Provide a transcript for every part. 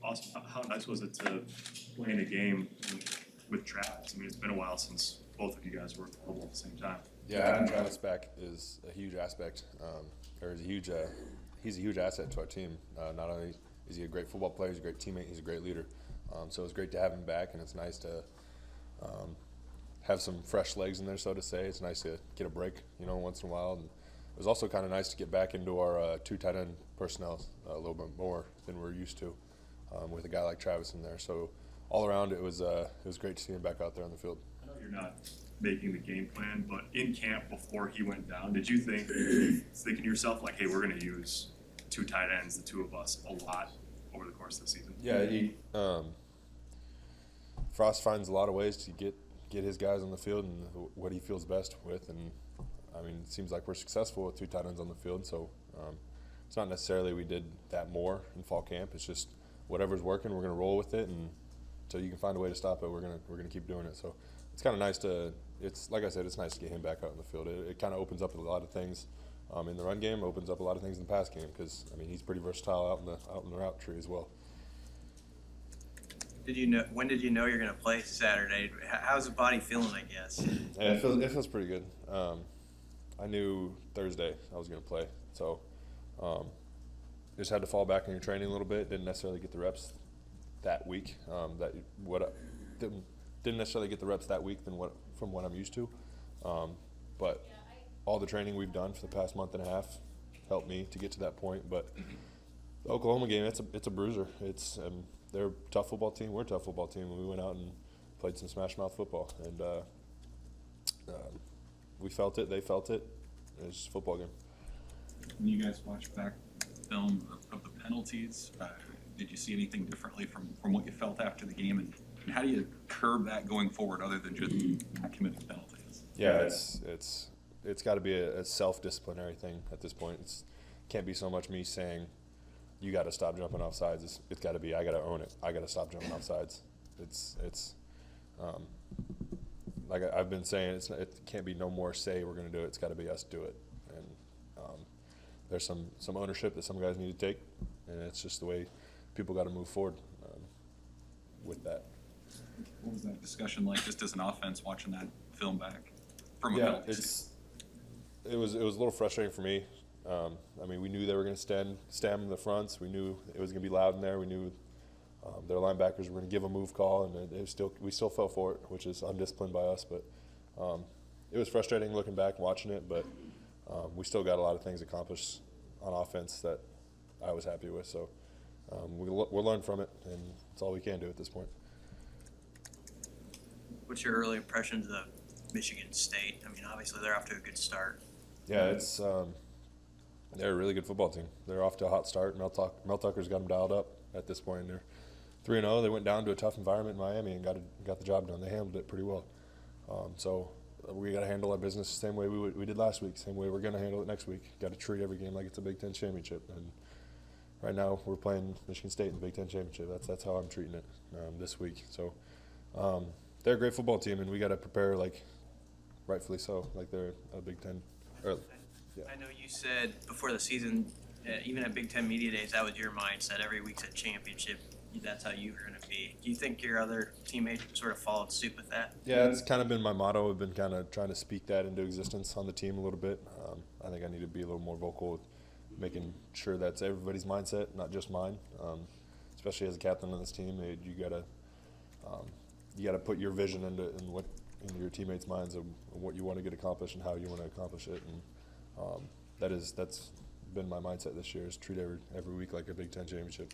Awesome. How nice was it to play in a game with Travis? I mean, it's been a while since both of you guys were available at the same time. Yeah, having Travis back is a huge aspect, or is a huge. He's a huge asset to our team. Not only is he a great football player, he's a great teammate, he's a great leader. So it's great to have him back, and it's nice to have some fresh legs in there, so to say. It's nice to get a break, once in a while. And it was also kind of nice to get back into our two tight end personnel a little bit more than we're used to, with a guy like Travis in there. So all around, it was great to see him back out there on the field. I know you're not making the game plan, but in camp before he went down, did you think to yourself like, hey, we're going to use two tight ends, the two of us, a lot over the course of the season? Yeah, Frost finds a lot of ways to get his guys on the field and what he feels best with, and I mean, it seems like we're successful with two tight ends on the field. So it's not necessarily we did that more in fall camp. It's just whatever's working, we're going to roll with it, and until you can find a way to stop it, we're gonna keep doing it. So it's kind of nice to. It's like I said, it's nice to get him back out in the field. It kind of opens up a lot of things in the run game. Opens up a lot of things in the pass game because I mean he's pretty versatile out in the route tree as well. When did you know you're going to play Saturday? How's the body feeling, I guess? Yeah, it feels pretty good. I knew Thursday I was going to play, so just had to fall back on your training a little bit. Didn't necessarily get the reps that week. Didn't necessarily get the reps that week from what I'm used to, but all the training we've done for the past month and a half helped me to get to that point. But the Oklahoma game, it's a bruiser. They're a tough football team. We're a tough football team. We went out and played some smash mouth football, and we felt it. They felt it. It was just a football game. When you guys watched back film of the penalties, did you see anything differently from what you felt after the game, and how do you curb that going forward other than just not committing penalties? Yeah, it's got to be a self-disciplinary thing at this point. It can't be so much me saying you got to stop jumping off sides. It's got to be I got to own it. I got to stop jumping off sides. It's like I've been saying, it can't be no more say we're going to do it. It's got to be us do it. And there's some ownership that some guys need to take, and it's just the way people got to move forward with that. What was that discussion like, just as an offense, watching that film back from a penalty? It was a little frustrating for me. I mean, we knew they were going to stand in the fronts. We knew it was going to be loud in there. We knew their linebackers were going to give a move call, and we still fell for it, which is undisciplined by us. But it was frustrating looking back and watching it. But we still got a lot of things accomplished on offense that I was happy with. So we'll learn from it, and it's all we can do at this point. What's your early impressions of Michigan State? I mean, obviously they're off to a good start. Yeah, they're a really good football team. They're off to a hot start. Mel Tucker's got them dialed up at this point. They're 3-0. They went down to a tough environment in Miami and got the job done. They handled it pretty well. So we got to handle our business the same way we did last week, same way we're going to handle it next week. Got to treat every game like it's a Big Ten championship. And right now we're playing Michigan State in the Big Ten championship. That's how I'm treating it this week. So they're a great football team, and we got to prepare like rightfully so, like they're a Big Ten. Yeah. I know you said before the season, even at Big Ten Media Days, that was your mindset. Every week's a championship. That's how you were going to be. Do you think your other teammates sort of followed suit with that? Yeah, it's kind of been my motto. I've been kind of trying to speak that into existence on the team a little bit. I think I need to be a little more vocal with making sure that's everybody's mindset, not just mine. Especially as a captain on this team, you gotta put your vision into your teammates' minds of what you want to get accomplished and how you want to accomplish it. And that's been my mindset this year, is treat every week like a Big Ten championship.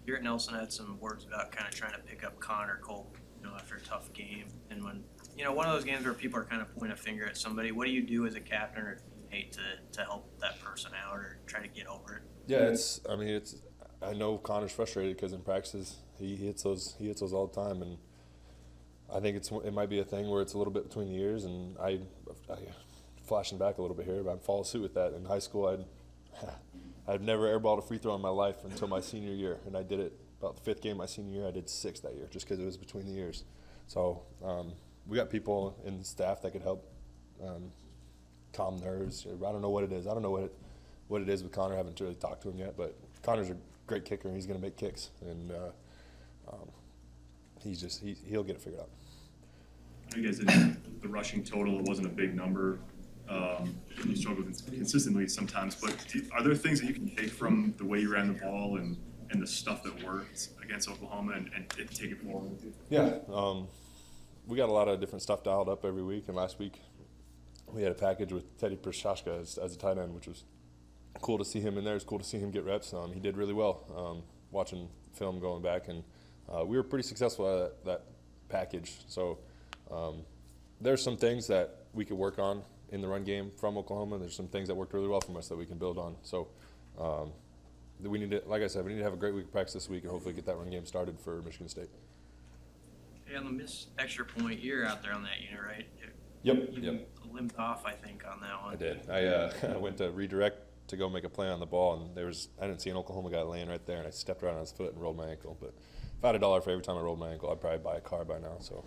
Garrett Nelson had some words about kind of trying to pick up Connor Cole, after a tough game. And when, one of those games where people are kind of pointing a finger at somebody, what do you do as a captain or teammate to help that person out or try to get over it? Yeah, I know Connor's frustrated because in practices he hits those all the time, and I think it might be a thing where it's a little bit between the ears, and I flashing back a little bit here, but I follow suit with that. In high school, I'd never airballed a free throw in my life until my senior year, and I did it about the fifth game my senior year. I did 6 that year just because it was between the ears. So we got people in the staff that could help calm nerves. I don't know what it is. I don't know what it is with Connor. I haven't really talked to him yet, but Connor's a great kicker. He's going to make kicks, and he'll get it figured out. I know you guys did the rushing total. It wasn't a big number. You struggled consistently sometimes, but are there things that you can take from the way you ran the ball and the stuff that worked against Oklahoma and take it forward with you? Yeah, we got a lot of different stuff dialed up every week, and last week we had a package with Teddy Prochaska as a tight end, which was cool to see him in there. It's cool to see him get reps. He did really well watching film going back, and we were pretty successful at that package. So there's some things that we could work on in the run game from Oklahoma. There's some things that worked really well from us that we can build on. So we need to, like I said, we need to have a great week of practice this week and hopefully get that run game started for Michigan State. Hey, on the missed extra point, you're out there on that unit, right? Yep. You limped off, I think, on that one. I did. I went to redirect to go make a play on the ball, and I didn't see an Oklahoma guy laying right there, and I stepped right on his foot and rolled my ankle. But if I had $1 for every time I rolled my ankle, I'd probably buy a car by now. So.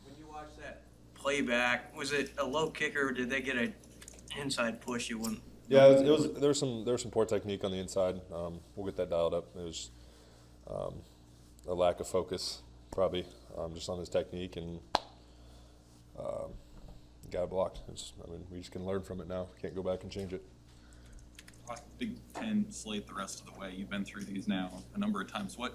When you watch that playback, was it a low kicker, or did they get an inside push you wouldn't? Yeah, it was. There was some poor technique on the inside. We'll get that dialed up. It was a lack of focus, probably, just on his technique, and got blocked. We just can learn from it now. Can't go back and change it. Big Ten slate the rest of the way. You've been through these now a number of times. What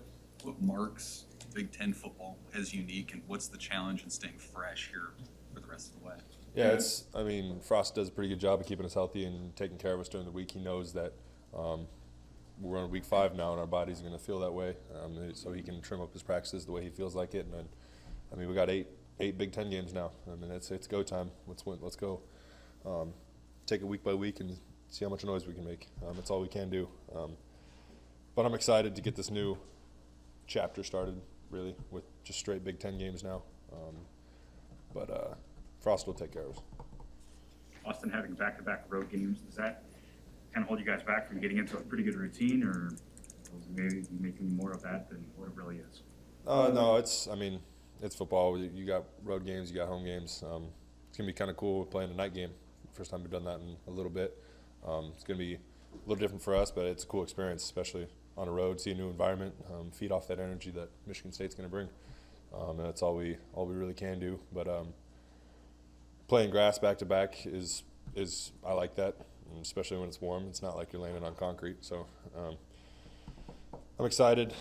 marks Big Ten football as unique, and what's the challenge in staying fresh here for the rest of the way? Yeah, Frost does a pretty good job of keeping us healthy and taking care of us during the week. He knows that we're on week 5 now, and our body's going to feel that way, so he can trim up his practices the way he feels like it. And then, we got eight Big Ten games now. It's go time. Let's go. Take it week by week and see how much noise we can make. That's all we can do. But I'm excited to get this new chapter started, really, with just straight Big Ten games now. But Frost will take care of us. Austin, having back-to-back road games, does that kind of hold you guys back from getting into a pretty good routine, or maybe making more of that than what it really is? No, it's football. You got road games, you got home games. It's going to be kind of cool playing a night game. First time we've done that in a little bit. It's going to be a little different for us, but it's a cool experience, especially on the road, see a new environment, feed off that energy that Michigan State's going to bring. And that's all we really can do. But playing grass back-to-back is I like that, especially when it's warm. It's not like you're landing on concrete. So I'm excited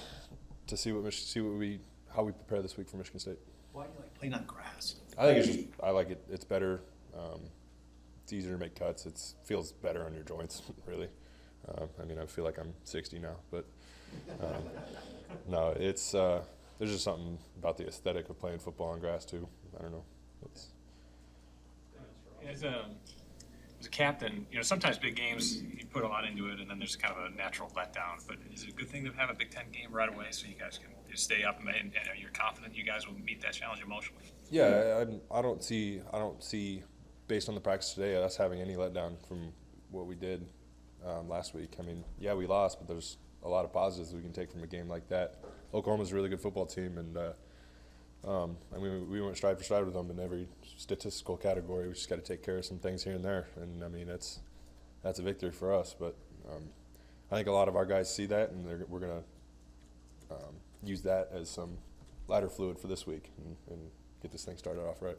to see how we prepare this week for Michigan State. Why do you like playing on grass? I think I like it. It's better. It's easier to make cuts. It feels better on your joints, really. I feel like I'm 60 now, but no, it's there's just something about the aesthetic of playing football on grass too. I don't know. As a captain, sometimes big games, you put a lot into it, and then there's kind of a natural letdown. But is it a good thing to have a Big Ten game right away so you guys can just stay up and you're confident you guys will meet that challenge emotionally? Yeah, I don't see, based on the practice today, us having any letdown from what we did last week. Yeah, we lost, but there's a lot of positives we can take from a game like that. Oklahoma's a really good football team, and we went stride for stride with them in every statistical category. We just got to take care of some things here and there, and that's a victory for us. But I think a lot of our guys see that, and we're going to use that as some lighter fluid for this week and get this thing started off right.